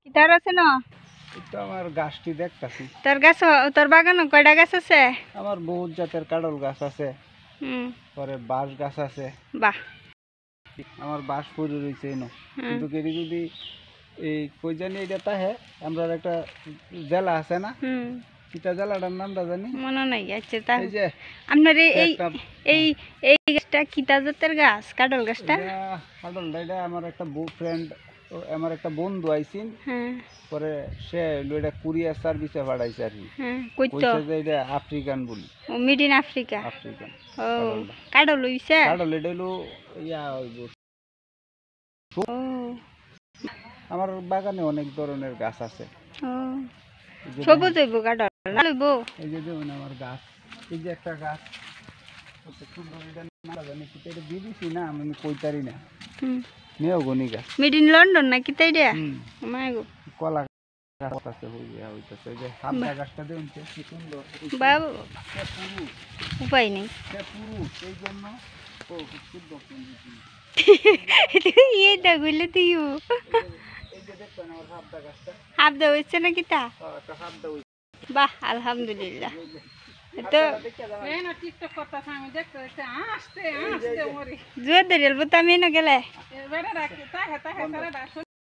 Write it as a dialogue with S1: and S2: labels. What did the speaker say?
S1: কিতার আছে না
S2: এটা আমার গাছটি দেখতাছি।
S1: তোর গাছ তোর বাগানে কয়টা গাছ আছে?
S2: আমার বহুত জাতের কাঁঠাল গাছ আছে, পরে বাঁশ গাছ আছে।
S1: বাহ,
S2: আমার বাঁশ পড়ে রয়েছে এনো, কিন্তু কেডি যদি এই কই জানি এটা তাহে আমরা একটা জেলা আছে না, কিতা জেলাটার নামটা জানি
S1: মনে নাই। আচ্ছা, তা
S2: এই যে
S1: আপনার এই
S2: একটা
S1: এই এই গাছটা কিতা জাতের গাছ? কাঁঠাল গাছটা?
S2: কাঁঠালটা এটা আমার একটা ফ্রেন্ড, আমার একটা বন্ধু আইছিন,
S1: হ্যাঁ
S2: পরে সে এটা কুরিয়ার সার্ভিসে পাঠাইছে আর কি।
S1: হ্যাঁ, কইতো
S2: কইছে যে এটা আফ্রিকান বলি।
S1: ও মেড ইন আফ্রিকা।
S2: আফ্রিকান
S1: ও কাঁঠাল হইছে?
S2: কাঁঠাল এটা হলো ইয়া হইব।
S1: ও
S2: আমার বাগানে অনেক ধরনের গাছ আছে।
S1: ও সবুজ হইব কাঁঠাল না হইব?
S2: এই যে দেখুন আমার গাছ, এই যে একটা গাছ কত সুন্দর, এটা না জানি কি এটা বিদেশি না, আমি কইতারি না। মেহগনি গাছ,
S1: মেড ইন লন্ডন না কিতা এটা? মাই গো,
S2: কলা গাছ আছে, হইতাছে এই যে হামদা গাছটা দেখুন কি সুন্দর।
S1: বাবা
S2: পুরু
S1: উপায় নেই।
S2: পুরু সেই জন্য ও শুদ্ধ পন্ডিত।
S1: এইটা কইলে তুইও
S2: এই যে দেখছেন আমার হামদা গাছটা,
S1: হাবদা হইছে না কিতা?
S2: একটা হামদা হইছে।
S1: বাহ, আলহামদুলিল্লাহ। তো জুয়ে দেরিল বুতা আমি না গেলে